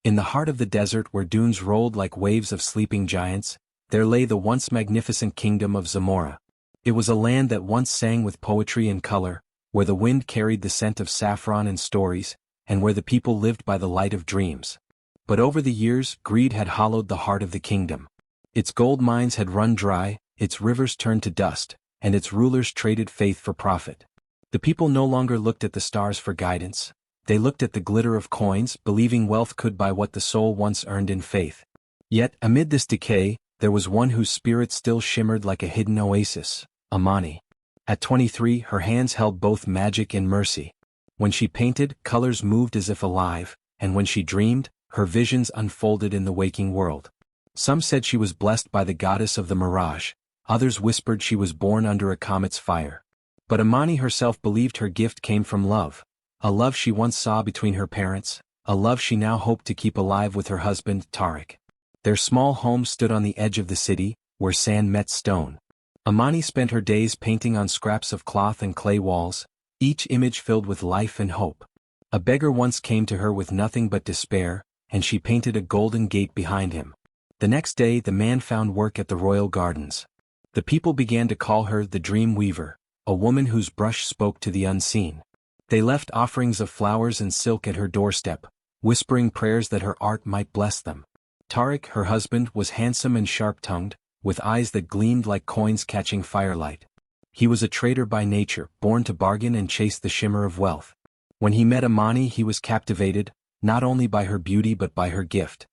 In the heart of the desert where dunes rolled like waves of sleeping giants, there lay the once magnificent kingdom of Zamora. It was a land that once sang with poetry and color, where the wind carried the scent of saffron and stories, and where the people lived by the light of dreams. But over the years, greed had hollowed the heart of the kingdom. Its gold mines had run dry, its rivers turned to dust, and its rulers traded faith for profit. The people no longer looked at the stars for guidance. They looked at the glitter of coins, believing wealth could buy what the soul once earned in faith. Yet, amid this decay, there was one whose spirit still shimmered like a hidden oasis, Amani. At 23, her hands held both magic and mercy. When she painted, colors moved as if alive, and when she dreamed, her visions unfolded in the waking world. Some said she was blessed by the goddess of the mirage, others whispered she was born under a comet's fire. But Amani herself believed her gift came from love, a love she once saw between her parents, a love she now hoped to keep alive with her husband, Tariq. Their small home stood on the edge of the city, where sand met stone. Amani spent her days painting on scraps of cloth and clay walls, each image filled with life and hope. A beggar once came to her with nothing but despair, and she painted a golden gate behind him. The next day the man found work at the royal gardens. The people began to call her the Dream Weaver, a woman whose brush spoke to the unseen. They left offerings of flowers and silk at her doorstep, whispering prayers that her art might bless them. Tariq, her husband, was handsome and sharp-tongued, with eyes that gleamed like coins catching firelight. He was a trader by nature, born to bargain and chase the shimmer of wealth. When he met Amani, he was captivated, not only by her beauty but by her gift.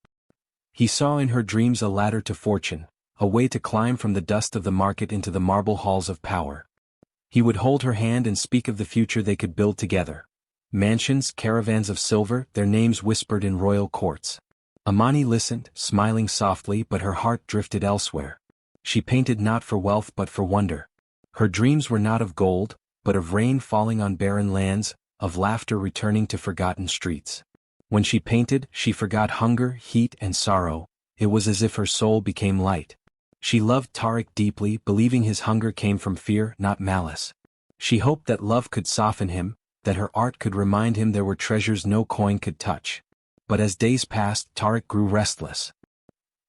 He saw in her dreams a ladder to fortune, a way to climb from the dust of the market into the marble halls of power. He would hold her hand and speak of the future they could build together. Mansions, caravans of silver, their names whispered in royal courts. Amani listened, smiling softly, but her heart drifted elsewhere. She painted not for wealth but for wonder. Her dreams were not of gold, but of rain falling on barren lands, of laughter returning to forgotten streets. When she painted, she forgot hunger, heat, and sorrow. It was as if her soul became light. She loved Tariq deeply, believing his hunger came from fear, not malice. She hoped that love could soften him, that her art could remind him there were treasures no coin could touch. But as days passed, Tariq grew restless.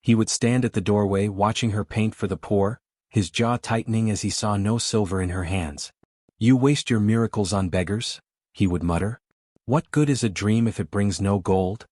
He would stand at the doorway watching her paint for the poor, his jaw tightening as he saw no silver in her hands. "You waste your miracles on beggars," he would mutter. "What good is a dream if it brings no gold?"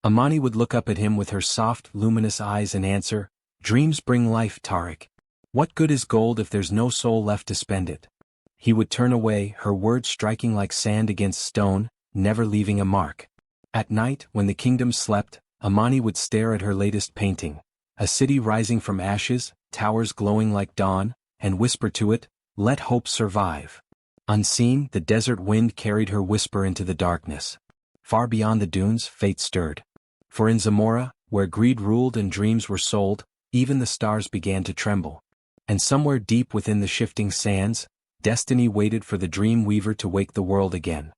Amani would look up at him with her soft, luminous eyes and answer, "Dreams bring life, Tariq. What good is gold if there's no soul left to spend it?" He would turn away, her words striking like sand against stone, never leaving a mark. At night, when the kingdom slept, Amani would stare at her latest painting, a city rising from ashes, towers glowing like dawn, and whisper to it, "Let hope survive." Unseen, the desert wind carried her whisper into the darkness. Far beyond the dunes, fate stirred. For in Zamora, where greed ruled and dreams were sold, even the stars began to tremble. And somewhere deep within the shifting sands, destiny waited for the dream weaver to wake the world again.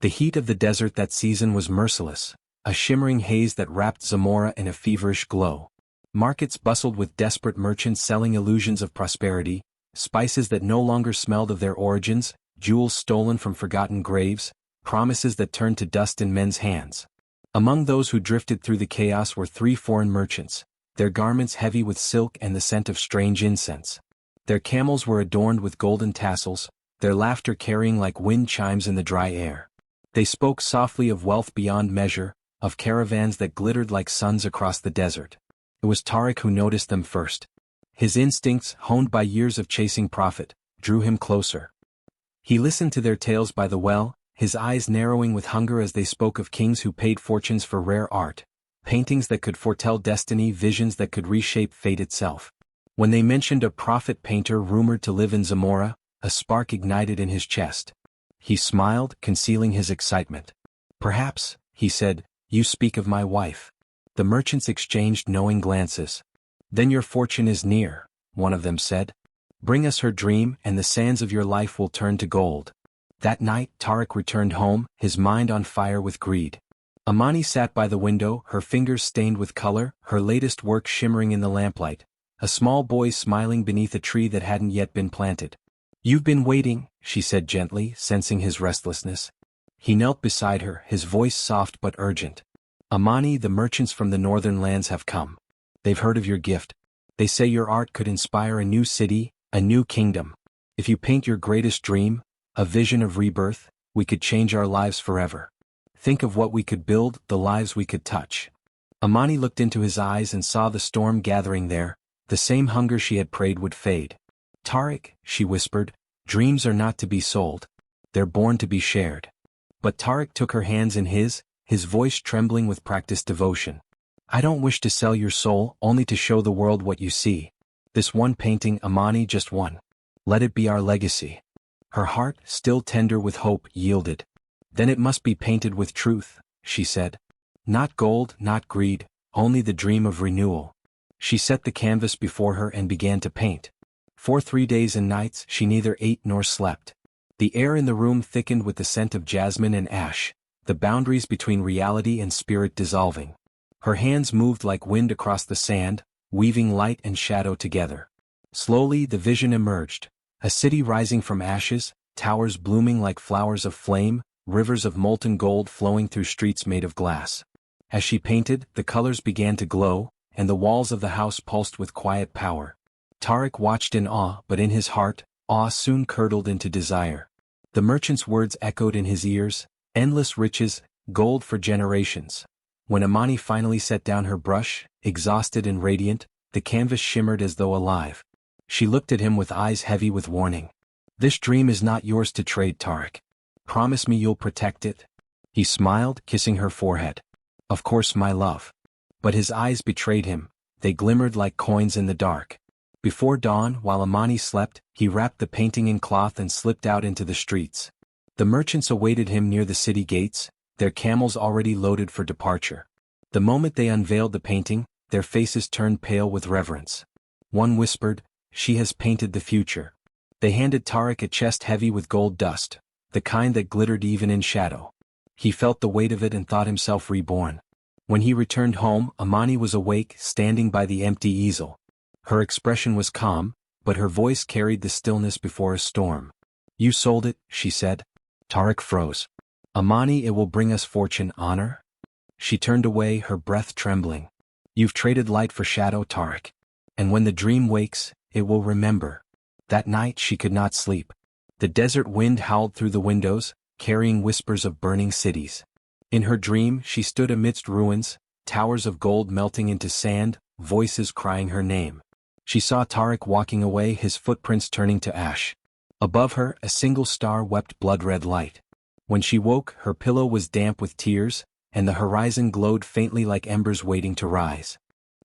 The heat of the desert that season was merciless, a shimmering haze that wrapped Zamora in a feverish glow. Markets bustled with desperate merchants selling illusions of prosperity, spices that no longer smelled of their origins, jewels stolen from forgotten graves, promises that turned to dust in men's hands. Among those who drifted through the chaos were 3 foreign merchants, their garments heavy with silk and the scent of strange incense. Their camels were adorned with golden tassels, their laughter carrying like wind chimes in the dry air. They spoke softly of wealth beyond measure, of caravans that glittered like suns across the desert. It was Tariq who noticed them first. His instincts, honed by years of chasing profit, drew him closer. He listened to their tales by the well, his eyes narrowing with hunger as they spoke of kings who paid fortunes for rare art, paintings that could foretell destiny, visions that could reshape fate itself. When they mentioned a prophet painter rumored to live in Zamora, a spark ignited in his chest. He smiled, concealing his excitement. "Perhaps," he said, "you speak of my wife." The merchants exchanged knowing glances. "Then your fortune is near," one of them said. "Bring us her dream, and the sands of your life will turn to gold." That night, Tariq returned home, his mind on fire with greed. Amani sat by the window, her fingers stained with color, her latest work shimmering in the lamplight, a small boy smiling beneath a tree that hadn't yet been planted. "You've been waiting," she said gently, sensing his restlessness. He knelt beside her, his voice soft but urgent. Amani, the merchants from the northern lands have come. They've heard of your gift. They say your art could inspire a new city, a new kingdom. If you paint your greatest dream, a vision of rebirth, we could change our lives forever. Think of what we could build, the lives we could touch. Amani looked into his eyes and saw the storm gathering there, the same hunger she had prayed would fade. Tariq, she whispered, dreams are not to be sold. They're born to be shared. But Tariq took her hands in his voice trembling with practiced devotion. I don't wish to sell your soul, only to show the world what you see. This one painting, Amani, just one. Let it be our legacy. Her heart, still tender with hope, yielded. Then it must be painted with truth, she said. Not gold, not greed, only the dream of renewal. She set the canvas before her and began to paint. For 3 days and nights she neither ate nor slept. The air in the room thickened with the scent of jasmine and ash, the boundaries between reality and spirit dissolving. Her hands moved like wind across the sand, weaving light and shadow together. Slowly the vision emerged, a city rising from ashes, towers blooming like flowers of flame, rivers of molten gold flowing through streets made of glass. As she painted, the colors began to glow, and the walls of the house pulsed with quiet power. Tariq watched in awe, but in his heart, awe soon curdled into desire. The merchant's words echoed in his ears, endless riches, gold for generations. When Amani finally set down her brush, exhausted and radiant, the canvas shimmered as though alive. She looked at him with eyes heavy with warning. This dream is not yours to trade, Tariq. Promise me you'll protect it. He smiled, kissing her forehead. Of course, my love. But his eyes betrayed him, they glimmered like coins in the dark. Before dawn, while Amani slept, he wrapped the painting in cloth and slipped out into the streets. The merchants awaited him near the city gates, their camels already loaded for departure. The moment they unveiled the painting, their faces turned pale with reverence. One whispered, "She has painted the future." They handed Tariq a chest heavy with gold dust, the kind that glittered even in shadow. He felt the weight of it and thought himself reborn. When he returned home, Amani was awake, standing by the empty easel. Her expression was calm, but her voice carried the stillness before a storm. You sold it, she said. Tariq froze. Amani, it will bring us fortune, honor? She turned away, her breath trembling. You've traded light for shadow, Tariq. And when the dream wakes, it will remember. That night she could not sleep. The desert wind howled through the windows, carrying whispers of burning cities. In her dream, she stood amidst ruins, towers of gold melting into sand, voices crying her name. She saw Tariq walking away, his footprints turning to ash. Above her, a single star wept blood-red light. When she woke, her pillow was damp with tears, and the horizon glowed faintly like embers waiting to rise.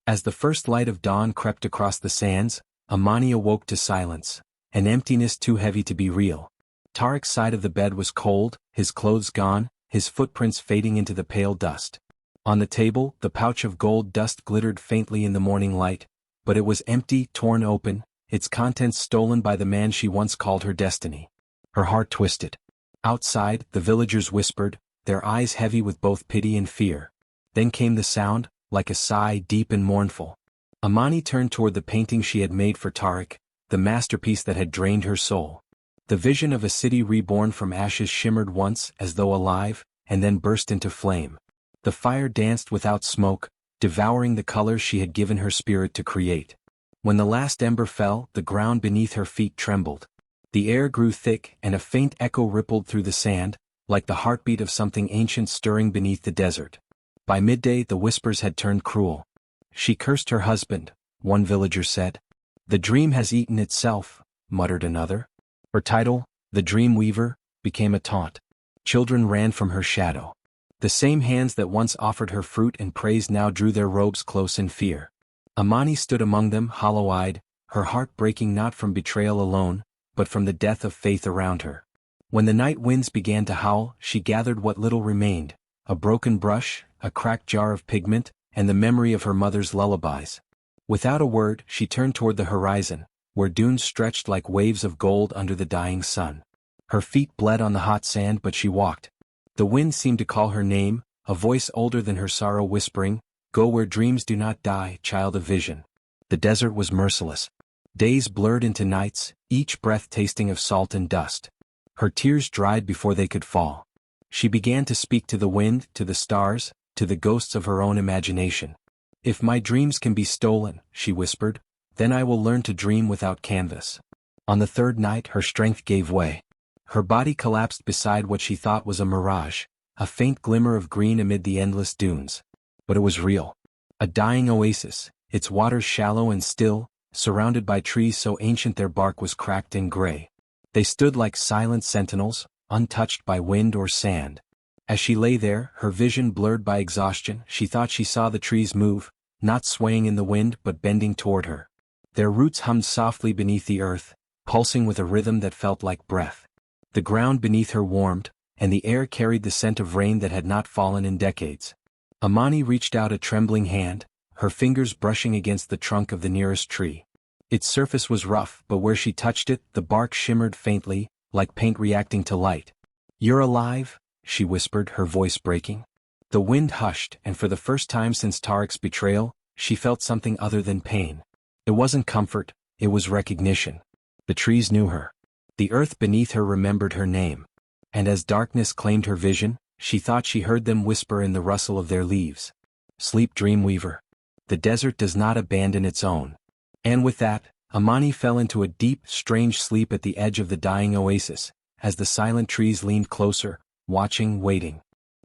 As the first light of dawn crept across the sands, Amani awoke to silence, an emptiness too heavy to be real. Tariq's side of the bed was cold, his clothes gone, his footprints fading into the pale dust. On the table, the pouch of gold dust glittered faintly in the morning light, but it was empty, torn open, its contents stolen by the man she once called her destiny. Her heart twisted. Outside, the villagers whispered, their eyes heavy with both pity and fear. Then came the sound, like a sigh, deep and mournful. Amani turned toward the painting she had made for Tariq, the masterpiece that had drained her soul. The vision of a city reborn from ashes shimmered once as though alive, and then burst into flame. The fire danced without smoke, devouring the colors she had given her spirit to create. When the last ember fell, the ground beneath her feet trembled. The air grew thick, and a faint echo rippled through the sand, like the heartbeat of something ancient stirring beneath the desert. By midday the whispers had turned cruel. She cursed her husband, one villager said. The dream has eaten itself, muttered another. Her title, the Dream Weaver, became a taunt. Children ran from her shadow. The same hands that once offered her fruit and praise now drew their robes close in fear. Amani stood among them, hollow-eyed, her heart breaking not from betrayal alone, but from the death of faith around her. When the night winds began to howl, she gathered what little remained, a broken brush, a cracked jar of pigment, and the memory of her mother's lullabies. Without a word, she turned toward the horizon, where dunes stretched like waves of gold under the dying sun. Her feet bled on the hot sand, but she walked. The wind seemed to call her name, a voice older than her sorrow whispering, "Go where dreams do not die, child of vision." The desert was merciless. Days blurred into nights, each breath tasting of salt and dust. Her tears dried before they could fall. She began to speak to the wind, to the stars, to the ghosts of her own imagination. "If my dreams can be stolen," she whispered, "then I will learn to dream without canvas." On the third night her strength gave way. Her body collapsed beside what she thought was a mirage, a faint glimmer of green amid the endless dunes. But it was real. A dying oasis, its waters shallow and still, surrounded by trees so ancient their bark was cracked and gray. They stood like silent sentinels, untouched by wind or sand. As she lay there, her vision blurred by exhaustion, she thought she saw the trees move, not swaying in the wind but bending toward her. Their roots hummed softly beneath the earth, pulsing with a rhythm that felt like breath. The ground beneath her warmed, and the air carried the scent of rain that had not fallen in decades. Amani reached out a trembling hand, her fingers brushing against the trunk of the nearest tree. Its surface was rough, but where she touched it, the bark shimmered faintly, like paint reacting to light. "You're alive?" she whispered, her voice breaking. The wind hushed, and for the first time since Tariq's betrayal, she felt something other than pain. It wasn't comfort, it was recognition. The trees knew her. The earth beneath her remembered her name. And as darkness claimed her vision, she thought she heard them whisper in the rustle of their leaves. "Sleep, Dreamweaver. The desert does not abandon its own." And with that, Amani fell into a deep, strange sleep at the edge of the dying oasis, as the silent trees leaned closer, watching, waiting.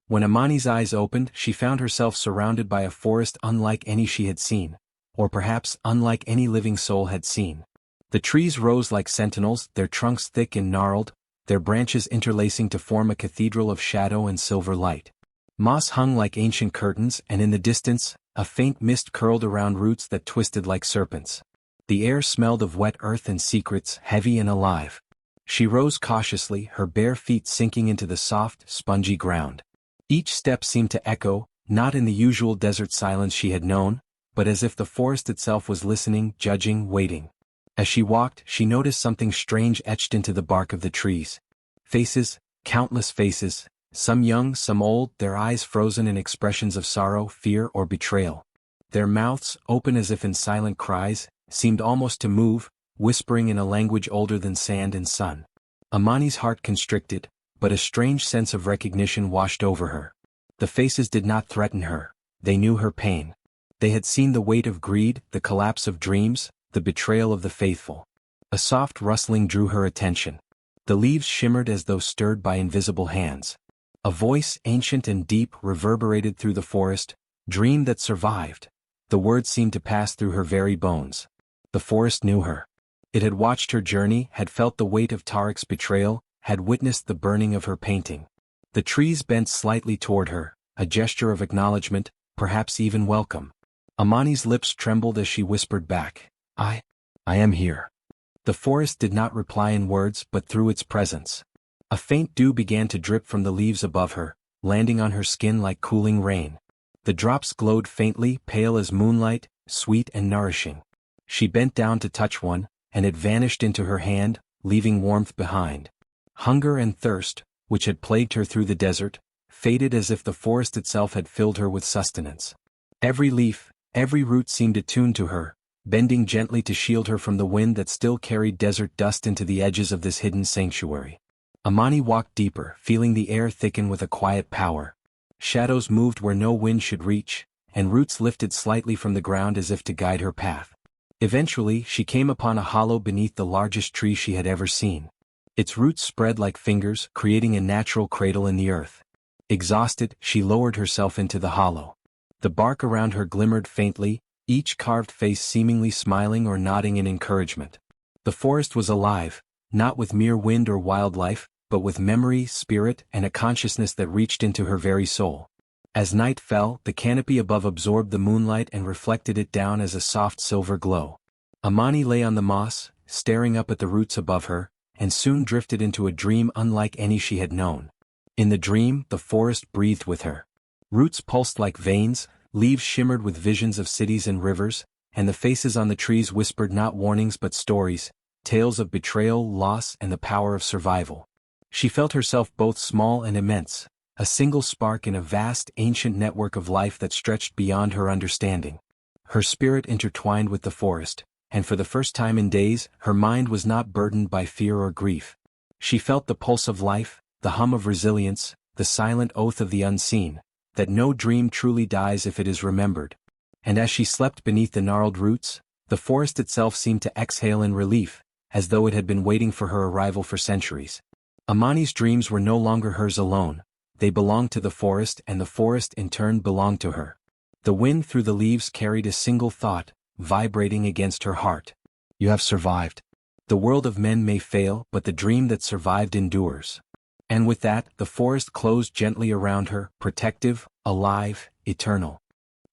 When Amani's eyes opened, she found herself surrounded by a forest unlike any she had seen, or perhaps unlike any living soul had seen. The trees rose like sentinels, their trunks thick and gnarled, their branches interlacing to form a cathedral of shadow and silver light. Moss hung like ancient curtains, and in the distance, a faint mist curled around roots that twisted like serpents. The air smelled of wet earth and secrets, heavy and alive. She rose cautiously, her bare feet sinking into the soft, spongy ground. Each step seemed to echo, not in the usual desert silence she had known, but as if the forest itself was listening, judging, waiting. As she walked, she noticed something strange etched into the bark of the trees. Faces, countless faces, some young, some old, their eyes frozen in expressions of sorrow, fear, or betrayal. Their mouths, open as if in silent cries, seemed almost to move, whispering in a language older than sand and sun. Amani's heart constricted, but a strange sense of recognition washed over her. The faces did not threaten her, they knew her pain. They had seen the weight of greed, the collapse of dreams, the betrayal of the faithful. A soft rustling drew her attention. The leaves shimmered as though stirred by invisible hands. A voice, ancient and deep, reverberated through the forest, "Dream that survived." The words seemed to pass through her very bones. The forest knew her. It had watched her journey, had felt the weight of Tariq's betrayal, had witnessed the burning of her painting. The trees bent slightly toward her, a gesture of acknowledgement, perhaps even welcome. Amani's lips trembled as she whispered back, I am here." The forest did not reply in words but through its presence. A faint dew began to drip from the leaves above her, landing on her skin like cooling rain. The drops glowed faintly, pale as moonlight, sweet and nourishing. She bent down to touch one, and it vanished into her hand, leaving warmth behind. Hunger and thirst, which had plagued her through the desert, faded as if the forest itself had filled her with sustenance. Every leaf, every root seemed attuned to her, bending gently to shield her from the wind that still carried desert dust into the edges of this hidden sanctuary. Amani walked deeper, feeling the air thicken with a quiet power. Shadows moved where no wind should reach, and roots lifted slightly from the ground as if to guide her path. Eventually, she came upon a hollow beneath the largest tree she had ever seen. Its roots spread like fingers, creating a natural cradle in the earth. Exhausted, she lowered herself into the hollow. The bark around her glimmered faintly, each carved face seemingly smiling or nodding in encouragement. The forest was alive, not with mere wind or wildlife, but with memory, spirit, and a consciousness that reached into her very soul. As night fell, the canopy above absorbed the moonlight and reflected it down as a soft silver glow. Amani lay on the moss, staring up at the roots above her, and soon drifted into a dream unlike any she had known. In the dream, the forest breathed with her. Roots pulsed like veins, leaves shimmered with visions of cities and rivers, and the faces on the trees whispered not warnings but stories, tales of betrayal, loss, and the power of survival. She felt herself both small and immense, a single spark in a vast, ancient network of life that stretched beyond her understanding. Her spirit intertwined with the forest, and for the first time in days, her mind was not burdened by fear or grief. She felt the pulse of life, the hum of resilience, the silent oath of the unseen, that no dream truly dies if it is remembered. And as she slept beneath the gnarled roots, the forest itself seemed to exhale in relief, as though it had been waiting for her arrival for centuries. Amani's dreams were no longer hers alone, they belonged to the forest and the forest in turn belonged to her. The wind through the leaves carried a single thought, vibrating against her heart. You have survived. The world of men may fail, but the dream that survived endures. And with that, the forest closed gently around her, protective, alive, eternal.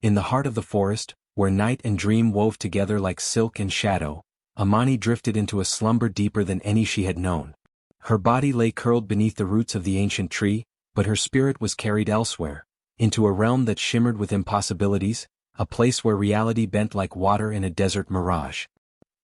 In the heart of the forest, where night and dream wove together like silk and shadow, Amani drifted into a slumber deeper than any she had known. Her body lay curled beneath the roots of the ancient tree, but her spirit was carried elsewhere, into a realm that shimmered with impossibilities, a place where reality bent like water in a desert mirage.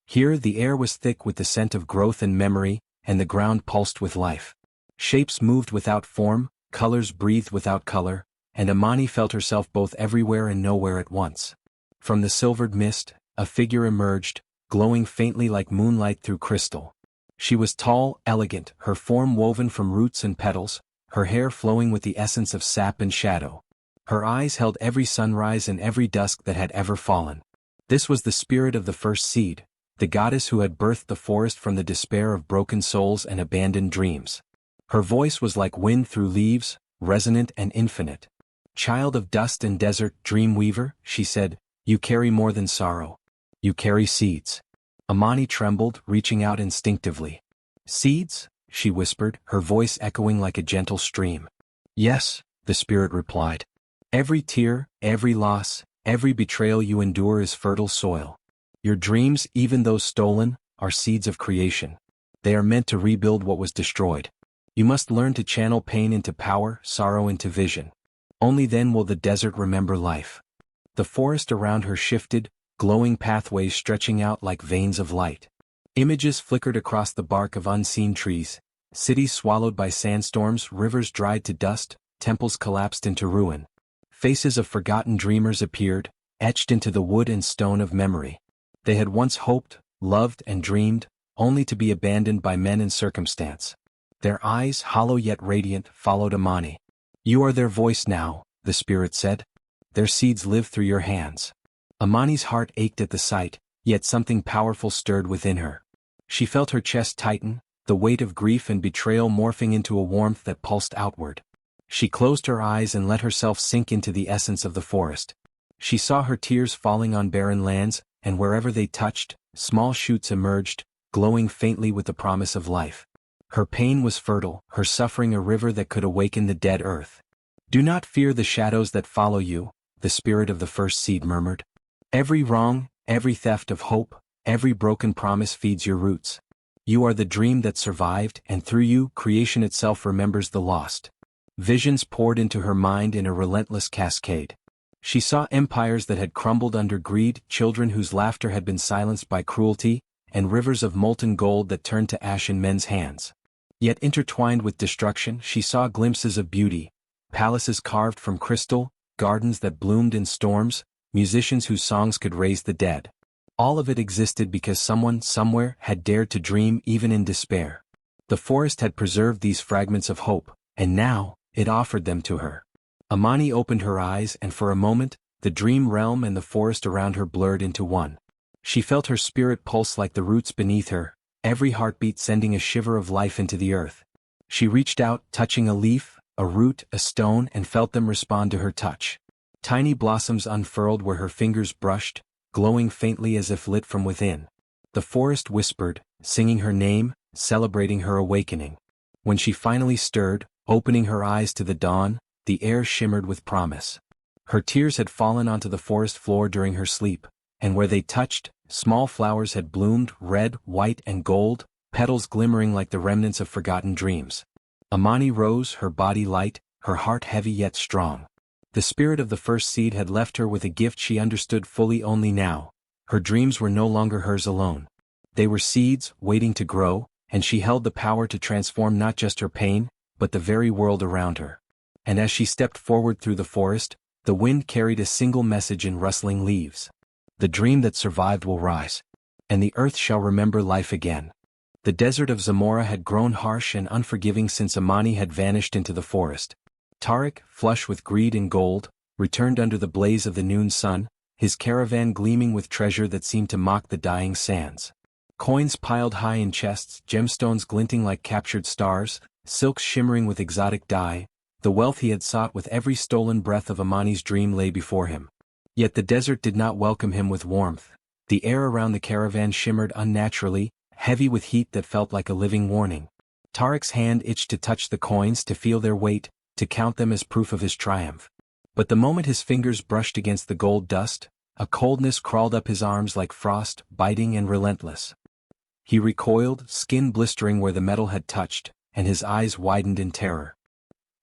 Here the air was thick with the scent of growth and memory, and the ground pulsed with life. Shapes moved without form, colors breathed without color, and Amani felt herself both everywhere and nowhere at once. From the silvered mist, a figure emerged, glowing faintly like moonlight through crystal. She was tall, elegant, her form woven from roots and petals, her hair flowing with the essence of sap and shadow. Her eyes held every sunrise and every dusk that had ever fallen. This was the spirit of the first seed, the goddess who had birthed the forest from the despair of broken souls and abandoned dreams. Her voice was like wind through leaves, resonant and infinite. Child of dust and desert, dream weaver, she said, you carry more than sorrow. You carry seeds. Amani trembled, reaching out instinctively. Seeds? She whispered, her voice echoing like a gentle stream. Yes, the spirit replied. Every tear, every loss, every betrayal you endure is fertile soil. Your dreams, even those stolen, are seeds of creation. They are meant to rebuild what was destroyed. You must learn to channel pain into power, sorrow into vision. Only then will the desert remember life. The forest around her shifted, glowing pathways stretching out like veins of light. Images flickered across the bark of unseen trees, cities swallowed by sandstorms, rivers dried to dust, temples collapsed into ruin. Faces of forgotten dreamers appeared, etched into the wood and stone of memory. They had once hoped, loved and dreamed, only to be abandoned by men and circumstance. Their eyes, hollow yet radiant, followed Amani. You are their voice now, the spirit said. Their seeds live through your hands. Amani's heart ached at the sight, yet something powerful stirred within her. She felt her chest tighten, the weight of grief and betrayal morphing into a warmth that pulsed outward. She closed her eyes and let herself sink into the essence of the forest. She saw her tears falling on barren lands, and wherever they touched, small shoots emerged, glowing faintly with the promise of life. Her pain was fertile, her suffering a river that could awaken the dead earth. Do not fear the shadows that follow you, the spirit of the first seed murmured. Every wrong, every theft of hope, every broken promise feeds your roots. You are the dream that survived, and through you, creation itself remembers the lost. Visions poured into her mind in a relentless cascade. She saw empires that had crumbled under greed, children whose laughter had been silenced by cruelty, and rivers of molten gold that turned to ash in men's hands. Yet intertwined with destruction, she saw glimpses of beauty, palaces carved from crystal, gardens that bloomed in storms, musicians whose songs could raise the dead. All of it existed because someone, somewhere, had dared to dream even in despair. The forest had preserved these fragments of hope, and now, it offered them to her. Amani opened her eyes and for a moment, the dream realm and the forest around her blurred into one. She felt her spirit pulse like the roots beneath her, every heartbeat sending a shiver of life into the earth. She reached out, touching a leaf, a root, a stone, and felt them respond to her touch. Tiny blossoms unfurled where her fingers brushed, glowing faintly as if lit from within. The forest whispered, singing her name, celebrating her awakening. When she finally stirred, opening her eyes to the dawn, the air shimmered with promise. Her tears had fallen onto the forest floor during her sleep, and where they touched, small flowers had bloomed, red, white, and gold, petals glimmering like the remnants of forgotten dreams. Amani rose, her body light, her heart heavy yet strong. The spirit of the first seed had left her with a gift she understood fully only now. Her dreams were no longer hers alone. They were seeds, waiting to grow, and she held the power to transform not just her pain, but the very world around her. And as she stepped forward through the forest, the wind carried a single message in rustling leaves. The dream that survived will rise, and the earth shall remember life again. The desert of Zamora had grown harsh and unforgiving since Amani had vanished into the forest. Tarek, flush with greed and gold, returned under the blaze of the noon sun, his caravan gleaming with treasure that seemed to mock the dying sands. Coins piled high in chests, gemstones glinting like captured stars, silks shimmering with exotic dye, the wealth he had sought with every stolen breath of Amani's dream lay before him. Yet the desert did not welcome him with warmth. The air around the caravan shimmered unnaturally, heavy with heat that felt like a living warning. Tarek's hand itched to touch the coins, to feel their weight, to count them as proof of his triumph. But the moment his fingers brushed against the gold dust, a coldness crawled up his arms like frost, biting and relentless. He recoiled, skin blistering where the metal had touched, and his eyes widened in terror.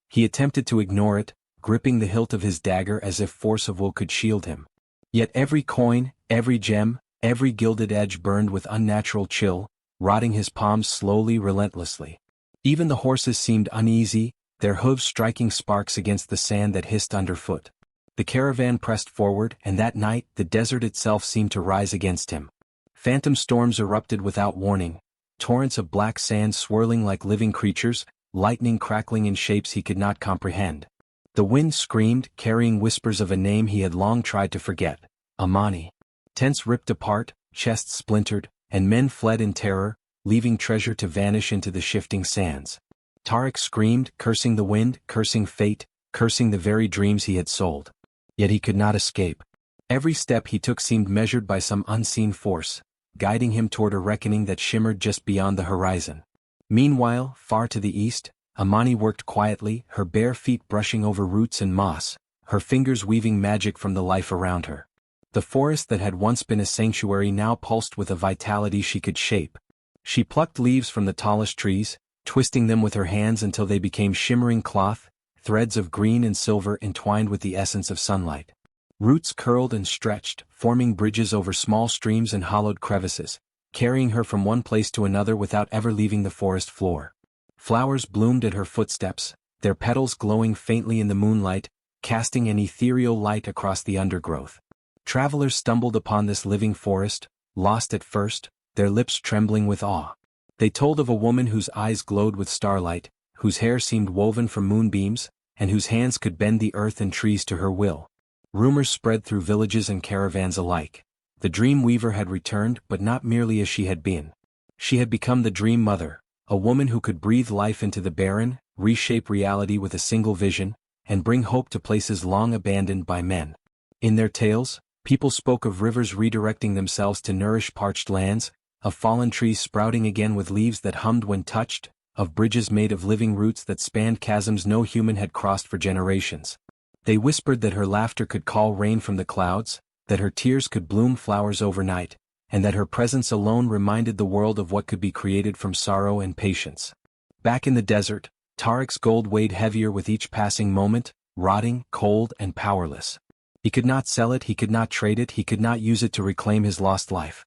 He attempted to ignore it, gripping the hilt of his dagger as if force of will could shield him. Yet every coin, every gem, every gilded edge burned with unnatural chill, rotting his palms slowly, relentlessly. Even the horses seemed uneasy, their hooves striking sparks against the sand that hissed underfoot. The caravan pressed forward, and that night the desert itself seemed to rise against him. Phantom storms erupted without warning, torrents of black sand swirling like living creatures, lightning crackling in shapes he could not comprehend. The wind screamed, carrying whispers of a name he had long tried to forget, Amani. Tents ripped apart, chests splintered, and men fled in terror, leaving treasure to vanish into the shifting sands. Tarek screamed, cursing the wind, cursing fate, cursing the very dreams he had sold. Yet he could not escape. Every step he took seemed measured by some unseen force, guiding him toward a reckoning that shimmered just beyond the horizon. Meanwhile, far to the east, Amani worked quietly, her bare feet brushing over roots and moss, her fingers weaving magic from the life around her. The forest that had once been a sanctuary now pulsed with a vitality she could shape. She plucked leaves from the tallest trees, twisting them with her hands until they became shimmering cloth, threads of green and silver entwined with the essence of sunlight. Roots curled and stretched, forming bridges over small streams and hollowed crevices, carrying her from one place to another without ever leaving the forest floor. Flowers bloomed at her footsteps, their petals glowing faintly in the moonlight, casting an ethereal light across the undergrowth. Travelers stumbled upon this living forest, lost at first, their lips trembling with awe. They told of a woman whose eyes glowed with starlight, whose hair seemed woven from moonbeams, and whose hands could bend the earth and trees to her will. Rumors spread through villages and caravans alike. The dream weaver had returned, but not merely as she had been. She had become the dream mother, a woman who could breathe life into the barren, reshape reality with a single vision, and bring hope to places long abandoned by men. In their tales, people spoke of rivers redirecting themselves to nourish parched lands, of fallen trees sprouting again with leaves that hummed when touched, of bridges made of living roots that spanned chasms no human had crossed for generations. They whispered that her laughter could call rain from the clouds, that her tears could bloom flowers overnight, and that her presence alone reminded the world of what could be created from sorrow and patience. Back in the desert, Tarek's gold weighed heavier with each passing moment, rotting, cold, and powerless. He could not sell it, he could not trade it, he could not use it to reclaim his lost life.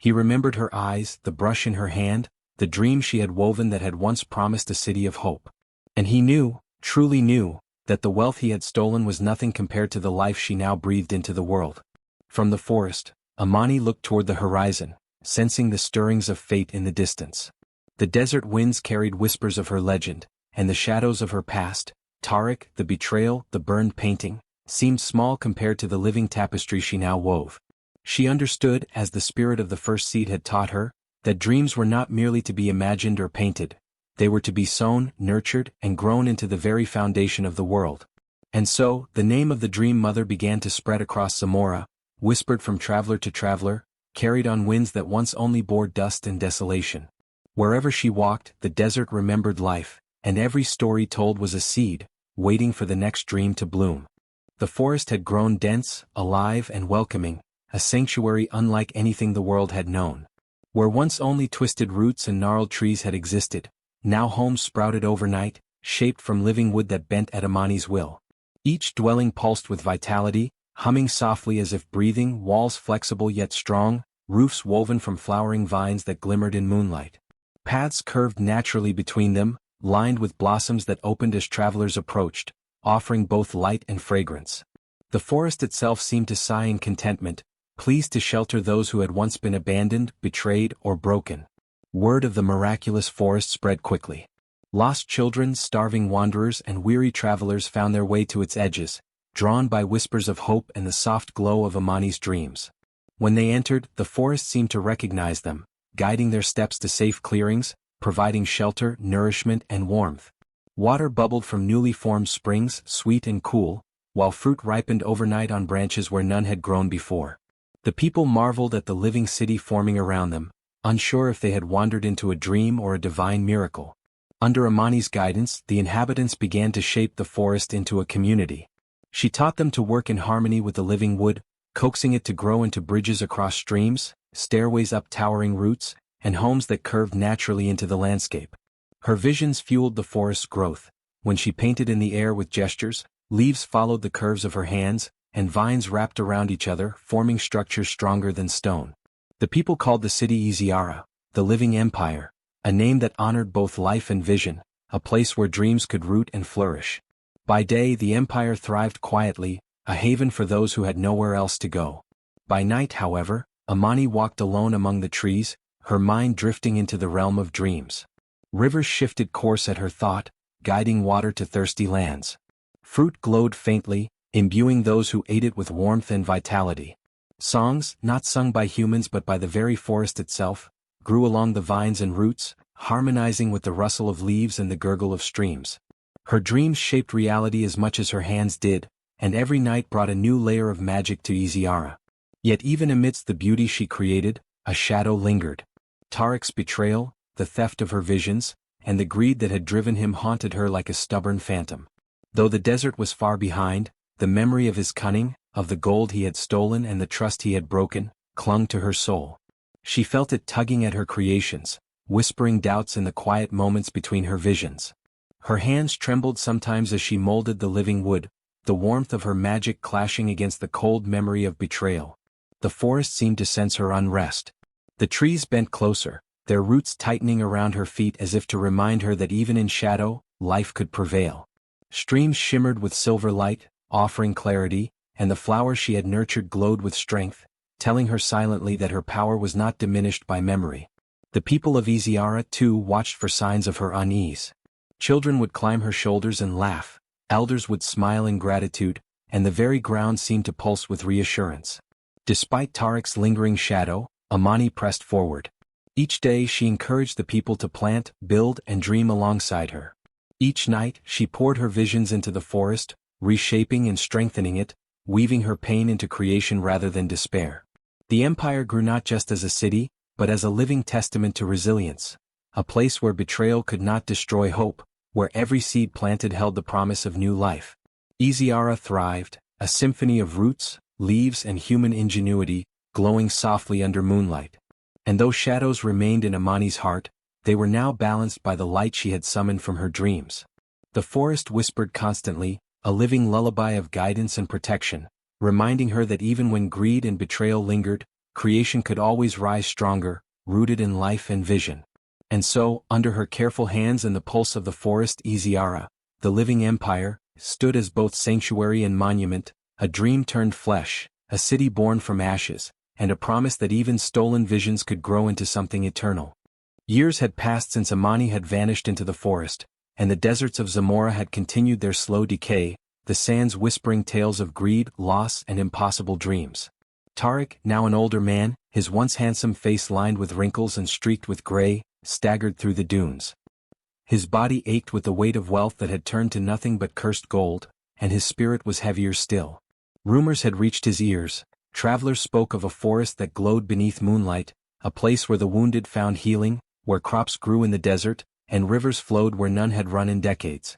He remembered her eyes, the brush in her hand, the dream she had woven that had once promised a city of hope. And he knew, truly knew, that the wealth he had stolen was nothing compared to the life she now breathed into the world. From the forest, Amani looked toward the horizon, sensing the stirrings of fate in the distance. The desert winds carried whispers of her legend, and the shadows of her past, Tarek, the betrayal, the burned painting, seemed small compared to the living tapestry she now wove. She understood, as the spirit of the first seed had taught her, that dreams were not merely to be imagined or painted, they were to be sown, nurtured, and grown into the very foundation of the world. And so, the name of the dream mother began to spread across Zamora, whispered from traveler to traveler, carried on winds that once only bore dust and desolation. Wherever she walked, the desert remembered life, and every story told was a seed, waiting for the next dream to bloom. The forest had grown dense, alive, and welcoming, a sanctuary unlike anything the world had known. Where once only twisted roots and gnarled trees had existed, now homes sprouted overnight, shaped from living wood that bent at Amani's will. Each dwelling pulsed with vitality, humming softly as if breathing, walls flexible yet strong, roofs woven from flowering vines that glimmered in moonlight. Paths curved naturally between them, lined with blossoms that opened as travelers approached, offering both light and fragrance. The forest itself seemed to sigh in contentment, pleased to shelter those who had once been abandoned, betrayed, or broken. Word of the miraculous forest spread quickly. Lost children, starving wanderers and weary travelers found their way to its edges, drawn by whispers of hope and the soft glow of Amani's dreams. When they entered, the forest seemed to recognize them, guiding their steps to safe clearings, providing shelter, nourishment, and warmth. Water bubbled from newly formed springs, sweet and cool, while fruit ripened overnight on branches where none had grown before. The people marveled at the living city forming around them, unsure if they had wandered into a dream or a divine miracle. Under Amani's guidance, the inhabitants began to shape the forest into a community. She taught them to work in harmony with the living wood, coaxing it to grow into bridges across streams, stairways up towering roots, and homes that curved naturally into the landscape. Her visions fueled the forest's growth. When she painted in the air with gestures, leaves followed the curves of her hands, and vines wrapped around each other, forming structures stronger than stone. The people called the city Iziara, the living empire, a name that honored both life and vision, a place where dreams could root and flourish. By day the empire thrived quietly, a haven for those who had nowhere else to go. By night, however, Amani walked alone among the trees, her mind drifting into the realm of dreams. Rivers shifted course at her thought, guiding water to thirsty lands. Fruit glowed faintly, imbuing those who ate it with warmth and vitality. Songs, not sung by humans but by the very forest itself, grew along the vines and roots, harmonizing with the rustle of leaves and the gurgle of streams. Her dreams shaped reality as much as her hands did, and every night brought a new layer of magic to Iziara. Yet even amidst the beauty she created, a shadow lingered. Tariq's betrayal, the theft of her visions, and the greed that had driven him haunted her like a stubborn phantom. Though the desert was far behind, the memory of his cunning, of the gold he had stolen and the trust he had broken, clung to her soul. She felt it tugging at her creations, whispering doubts in the quiet moments between her visions. Her hands trembled sometimes as she molded the living wood, the warmth of her magic clashing against the cold memory of betrayal. The forest seemed to sense her unrest. The trees bent closer, their roots tightening around her feet as if to remind her that even in shadow, life could prevail. Streams shimmered with silver light, offering clarity, and the flowers she had nurtured glowed with strength, telling her silently that her power was not diminished by memory. The people of Iziara, too, watched for signs of her unease. Children would climb her shoulders and laugh, elders would smile in gratitude, and the very ground seemed to pulse with reassurance. Despite Tariq's lingering shadow, Amani pressed forward. Each day she encouraged the people to plant, build, and dream alongside her. Each night she poured her visions into the forest, reshaping and strengthening it, weaving her pain into creation rather than despair. The empire grew not just as a city, but as a living testament to resilience, a place where betrayal could not destroy hope, where every seed planted held the promise of new life. Iziara thrived, a symphony of roots, leaves and human ingenuity, glowing softly under moonlight. And though shadows remained in Amani's heart, they were now balanced by the light she had summoned from her dreams. The forest whispered constantly, a living lullaby of guidance and protection, reminding her that even when greed and betrayal lingered, creation could always rise stronger, rooted in life and vision. And so, under her careful hands and the pulse of the forest, Iziara, the living empire, stood as both sanctuary and monument, a dream turned flesh, a city born from ashes, and a promise that even stolen visions could grow into something eternal. Years had passed since Amani had vanished into the forest, and the deserts of Zamora had continued their slow decay, the sands whispering tales of greed, loss, and impossible dreams. Tariq, now an older man, his once handsome face lined with wrinkles and streaked with gray, staggered through the dunes. His body ached with the weight of wealth that had turned to nothing but cursed gold, and his spirit was heavier still. Rumors had reached his ears. Travelers spoke of a forest that glowed beneath moonlight, a place where the wounded found healing, where crops grew in the desert, and rivers flowed where none had run in decades.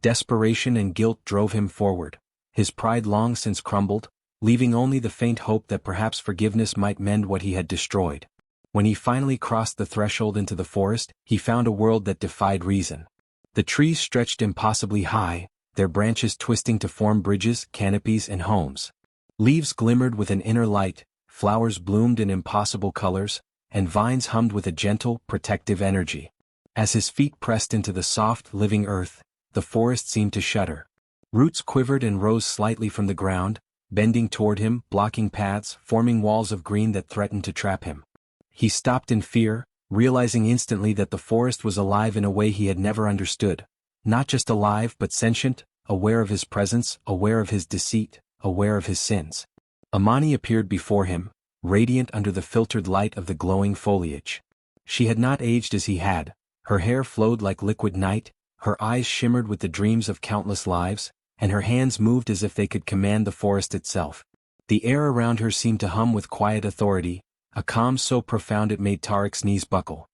Desperation and guilt drove him forward. His pride long since crumbled, leaving only the faint hope that perhaps forgiveness might mend what he had destroyed. When he finally crossed the threshold into the forest, he found a world that defied reason. The trees stretched impossibly high, their branches twisting to form bridges, canopies, and homes. Leaves glimmered with an inner light, flowers bloomed in impossible colors, and vines hummed with a gentle, protective energy. As his feet pressed into the soft, living earth, the forest seemed to shudder. Roots quivered and rose slightly from the ground, bending toward him, blocking paths, forming walls of green that threatened to trap him. He stopped in fear, realizing instantly that the forest was alive in a way he had never understood. Not just alive but sentient, aware of his presence, aware of his deceit, aware of his sins. Amani appeared before him, radiant under the filtered light of the glowing foliage. She had not aged as he had, her hair flowed like liquid night, her eyes shimmered with the dreams of countless lives, and her hands moved as if they could command the forest itself. The air around her seemed to hum with quiet authority, a calm so profound it made Tariq's knees buckle.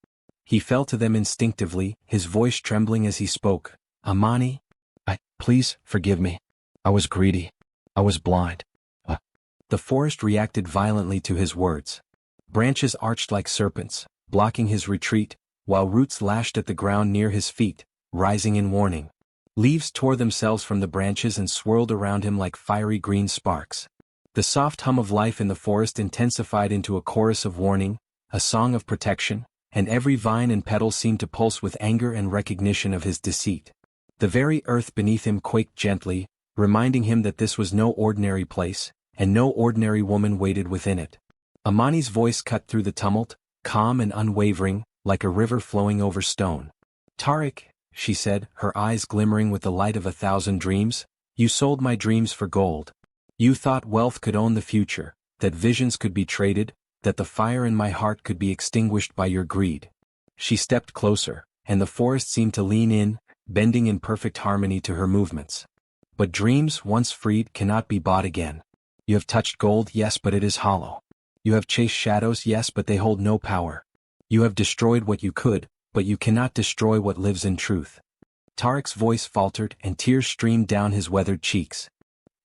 He fell to them instinctively, his voice trembling as he spoke. Amani? Please, forgive me. I was greedy. I was blind. The forest reacted violently to his words. Branches arched like serpents, blocking his retreat, while roots lashed at the ground near his feet, rising in warning. Leaves tore themselves from the branches and swirled around him like fiery green sparks. The soft hum of life in the forest intensified into a chorus of warning, a song of protection, and every vine and petal seemed to pulse with anger and recognition of his deceit. The very earth beneath him quaked gently, reminding him that this was no ordinary place, and no ordinary woman waited within it. Amani's voice cut through the tumult, calm and unwavering, like a river flowing over stone. Tariq, she said, her eyes glimmering with the light of 1,000 dreams, you sold my dreams for gold. You thought wealth could own the future, that visions could be traded, that the fire in my heart could be extinguished by your greed. She stepped closer, and the forest seemed to lean in, bending in perfect harmony to her movements. But dreams once freed cannot be bought again. You have touched gold, yes, but it is hollow. You have chased shadows, yes, but they hold no power. You have destroyed what you could, but you cannot destroy what lives in truth. Tariq's voice faltered and tears streamed down his weathered cheeks.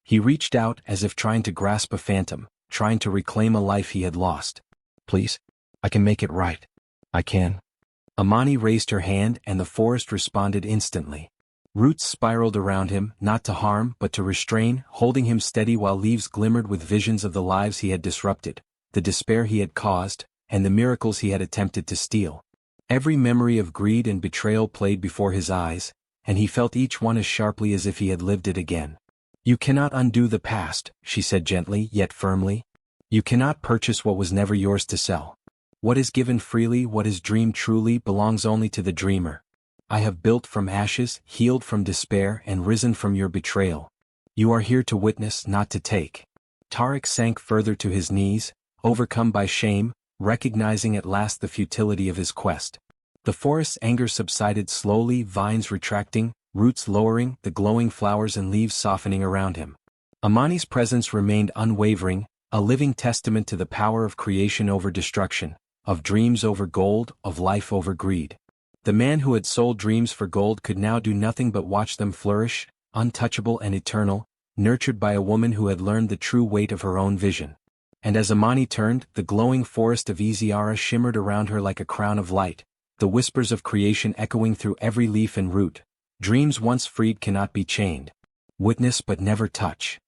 He reached out as if trying to grasp a phantom, trying to reclaim a life he had lost. Please, I can make it right. I can. Amani raised her hand and the forest responded instantly. Roots spiraled around him, not to harm but to restrain, holding him steady while leaves glimmered with visions of the lives he had disrupted, the despair he had caused, and the miracles he had attempted to steal. Every memory of greed and betrayal played before his eyes, and he felt each one as sharply as if he had lived it again. You cannot undo the past, she said gently yet firmly. You cannot purchase what was never yours to sell. What is given freely, what is dreamed truly, belongs only to the dreamer. I have built from ashes, healed from despair, and risen from your betrayal. You are here to witness, not to take. Tariq sank further to his knees, overcome by shame, recognizing at last the futility of his quest. The forest's anger subsided slowly, vines retracting, roots lowering, the glowing flowers and leaves softening around him. Amani's presence remained unwavering, a living testament to the power of creation over destruction, of dreams over gold, of life over greed. The man who had sold dreams for gold could now do nothing but watch them flourish, untouchable and eternal, nurtured by a woman who had learned the true weight of her own vision. And as Amani turned, the glowing forest of Iziara shimmered around her like a crown of light, the whispers of creation echoing through every leaf and root. Dreams once freed cannot be chained. Witness but never touch.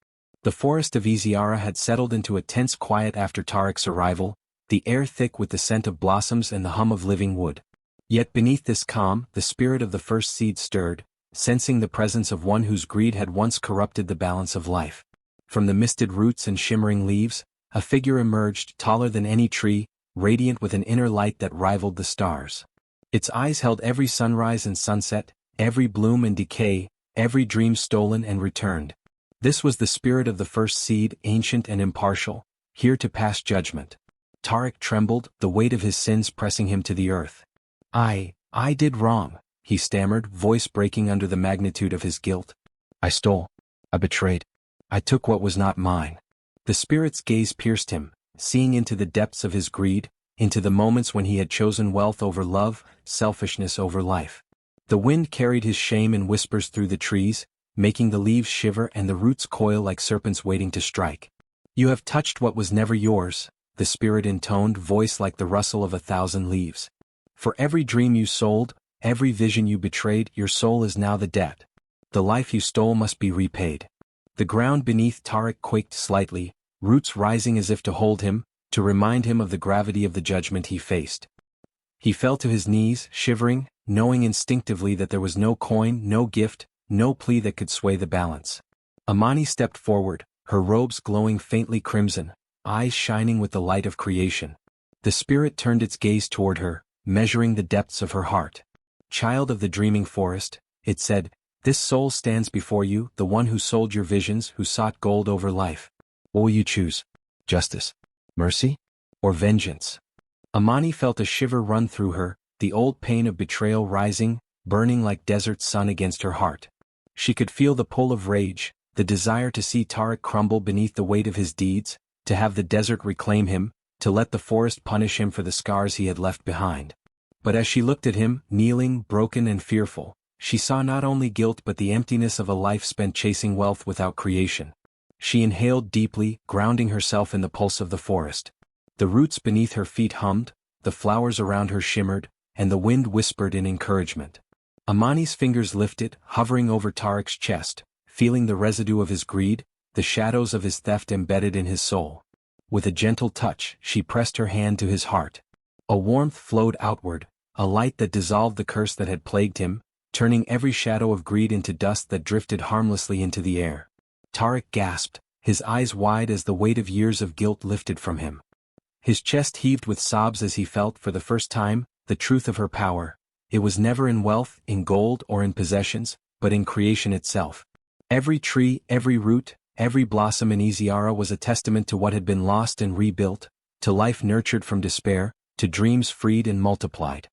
The forest of Iziara had settled into a tense quiet after Tariq's arrival, the air thick with the scent of blossoms and the hum of living wood. Yet beneath this calm, the spirit of the first seed stirred, sensing the presence of one whose greed had once corrupted the balance of life. From the misted roots and shimmering leaves, a figure emerged, taller than any tree, radiant with an inner light that rivaled the stars. Its eyes held every sunrise and sunset, every bloom and decay, every dream stolen and returned. This was the spirit of the first seed, ancient and impartial, here to pass judgment. Tariq trembled, the weight of his sins pressing him to the earth. I did wrong, he stammered, voice breaking under the magnitude of his guilt. I stole. I betrayed. I took what was not mine. The spirit's gaze pierced him, seeing into the depths of his greed, into the moments when he had chosen wealth over love, selfishness over life. The wind carried his shame in whispers through the trees, making the leaves shiver and the roots coil like serpents waiting to strike. You have touched what was never yours, the spirit intoned, voice like the rustle of 1,000 leaves. For every dream you sold, every vision you betrayed, your soul is now the debt. The life you stole must be repaid. The ground beneath Tariq quaked slightly, roots rising as if to hold him, to remind him of the gravity of the judgment he faced. He fell to his knees, shivering, knowing instinctively that there was no coin, no gift, no plea that could sway the balance. Amani stepped forward, her robes glowing faintly crimson, eyes shining with the light of creation. The spirit turned its gaze toward her, measuring the depths of her heart. "Child of the dreaming forest," it said, "this soul stands before you, the one who sold your visions, who sought gold over life. What will you choose? Justice? Mercy? Or vengeance?" Amani felt a shiver run through her, the old pain of betrayal rising, burning like desert sun against her heart. She could feel the pull of rage, the desire to see Tariq crumble beneath the weight of his deeds, to have the desert reclaim him, to let the forest punish him for the scars he had left behind. But as she looked at him, kneeling, broken and fearful, she saw not only guilt but the emptiness of a life spent chasing wealth without creation. She inhaled deeply, grounding herself in the pulse of the forest. The roots beneath her feet hummed, the flowers around her shimmered, and the wind whispered in encouragement. Amani's fingers lifted, hovering over Tariq's chest, feeling the residue of his greed, the shadows of his theft embedded in his soul. With a gentle touch, she pressed her hand to his heart. A warmth flowed outward, a light that dissolved the curse that had plagued him, turning every shadow of greed into dust that drifted harmlessly into the air. Tariq gasped, his eyes wide as the weight of years of guilt lifted from him. His chest heaved with sobs as he felt for the first time the truth of her power. It was never in wealth, in gold or in possessions, but in creation itself. Every tree, every root, every blossom in Iziara was a testament to what had been lost and rebuilt, to life nurtured from despair, to dreams freed and multiplied.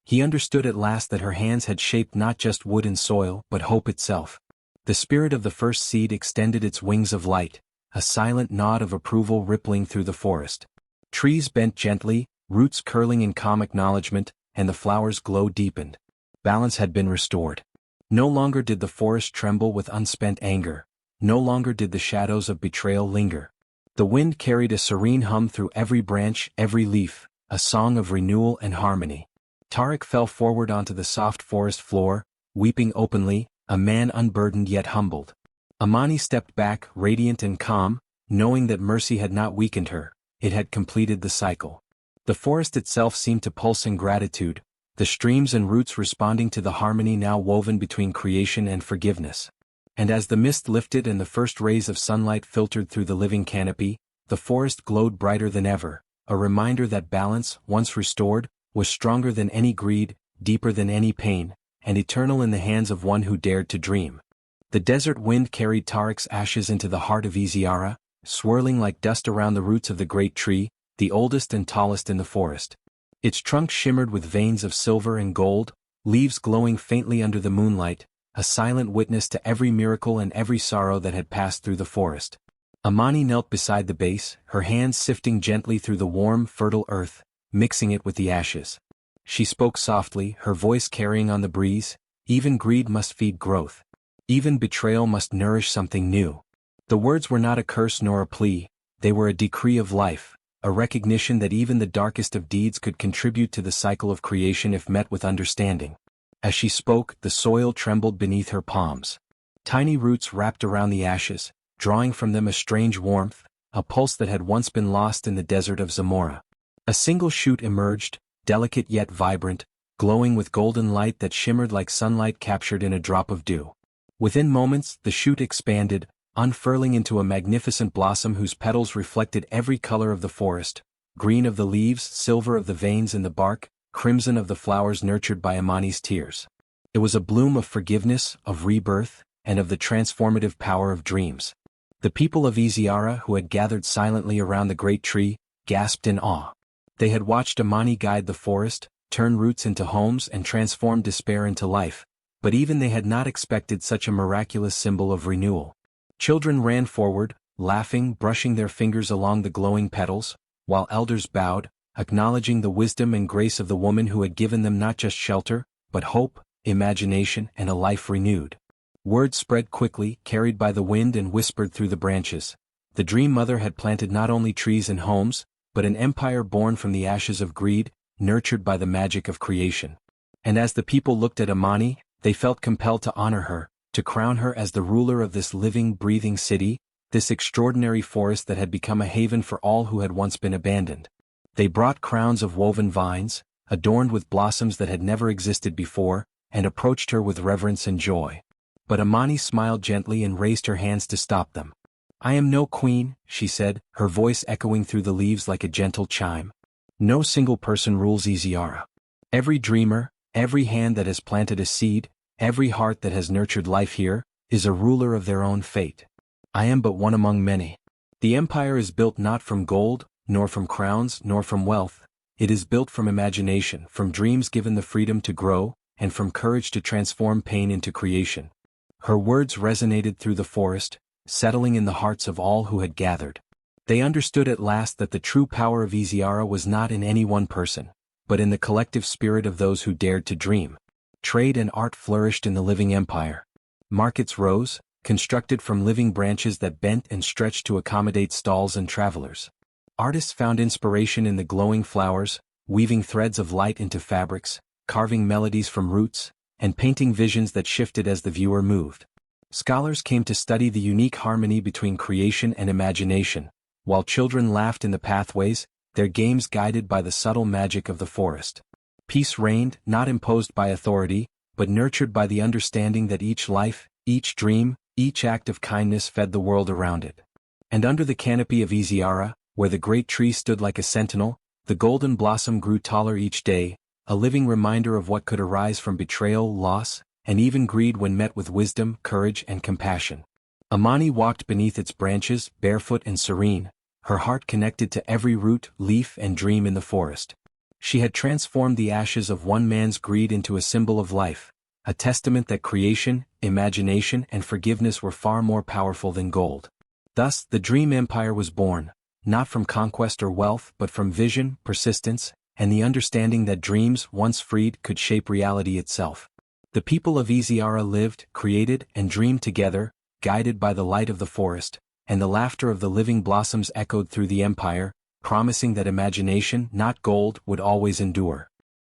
He understood at last that her hands had shaped not just wood and soil but hope itself. The spirit of the first seed extended its wings of light, a silent nod of approval rippling through the forest. Trees bent gently, roots curling in calm acknowledgement, and the flowers' glow deepened. Balance had been restored. No longer did the forest tremble with unspent anger. No longer did the shadows of betrayal linger. The wind carried a serene hum through every branch, every leaf, a song of renewal and harmony. Tariq fell forward onto the soft forest floor, weeping openly, a man unburdened yet humbled. Amani stepped back, radiant and calm, knowing that mercy had not weakened her, it had completed the cycle. The forest itself seemed to pulse in gratitude, the streams and roots responding to the harmony now woven between creation and forgiveness. And as the mist lifted and the first rays of sunlight filtered through the living canopy, the forest glowed brighter than ever, a reminder that balance, once restored, was stronger than any greed, deeper than any pain, and eternal in the hands of one who dared to dream. The desert wind carried Tariq's ashes into the heart of Iziara, swirling like dust around the roots of the great tree, the oldest and tallest in the forest. Its trunk shimmered with veins of silver and gold, leaves glowing faintly under the moonlight, a silent witness to every miracle and every sorrow that had passed through the forest. Amani knelt beside the base, her hands sifting gently through the warm, fertile earth, mixing it with the ashes. She spoke softly, her voice carrying on the breeze, "Even greed must feed growth. Even betrayal must nourish something new." The words were not a curse nor a plea, they were a decree of life, a recognition that even the darkest of deeds could contribute to the cycle of creation if met with understanding. As she spoke, the soil trembled beneath her palms. Tiny roots wrapped around the ashes, drawing from them a strange warmth, a pulse that had once been lost in the desert of Zamora. A single shoot emerged, delicate yet vibrant, glowing with golden light that shimmered like sunlight captured in a drop of dew. Within moments, the shoot expanded, unfurling into a magnificent blossom whose petals reflected every color of the forest, green of the leaves, silver of the veins in the bark, crimson of the flowers nurtured by Amani's tears. It was a bloom of forgiveness, of rebirth, and of the transformative power of dreams. The people of Iziara who had gathered silently around the great tree, gasped in awe. They had watched Amani guide the forest, turn roots into homes and transform despair into life, but even they had not expected such a miraculous symbol of renewal. Children ran forward, laughing, brushing their fingers along the glowing petals, while elders bowed, acknowledging the wisdom and grace of the woman who had given them not just shelter, but hope, imagination, and a life renewed. Word spread quickly, carried by the wind and whispered through the branches. The Dream Mother had planted not only trees and homes, but an empire born from the ashes of greed, nurtured by the magic of creation. And as the people looked at Amani, they felt compelled to honor her, to crown her as the ruler of this living, breathing city, this extraordinary forest that had become a haven for all who had once been abandoned. They brought crowns of woven vines, adorned with blossoms that had never existed before, and approached her with reverence and joy. But Amani smiled gently and raised her hands to stop them. "I am no queen," she said, her voice echoing through the leaves like a gentle chime. "No single person rules Iziara. Every dreamer, every hand that has planted a seed, every heart that has nurtured life here, is a ruler of their own fate. I am but one among many. The empire is built not from gold, nor from crowns, nor from wealth. It is built from imagination, from dreams given the freedom to grow, and from courage to transform pain into creation. Her words resonated through the forest, settling in the hearts of all who had gathered. They understood at last that the true power of Iziara was not in any one person, but in the collective spirit of those who dared to dream. Trade and art flourished in the living empire. Markets rose, constructed from living branches that bent and stretched to accommodate stalls and travelers. Artists found inspiration in the glowing flowers, weaving threads of light into fabrics, carving melodies from roots, and painting visions that shifted as the viewer moved. Scholars came to study the unique harmony between creation and imagination, while children laughed in the pathways, their games guided by the subtle magic of the forest. Peace reigned, not imposed by authority, but nurtured by the understanding that each life, each dream, each act of kindness fed the world around it. And under the canopy of Iziara, where the great tree stood like a sentinel, the golden blossom grew taller each day, a living reminder of what could arise from betrayal, loss, and even greed when met with wisdom, courage, and compassion. Amani walked beneath its branches, barefoot and serene, her heart connected to every root, leaf, and dream in the forest. She had transformed the ashes of one man's greed into a symbol of life, a testament that creation, imagination, and forgiveness were far more powerful than gold. Thus, the Dream Empire was born, not from conquest or wealth but from vision, persistence, and the understanding that dreams, once freed, could shape reality itself. The people of Iziara lived, created, and dreamed together, guided by the light of the forest, and the laughter of the living blossoms echoed through the empire, promising that imagination, not gold, would always endure.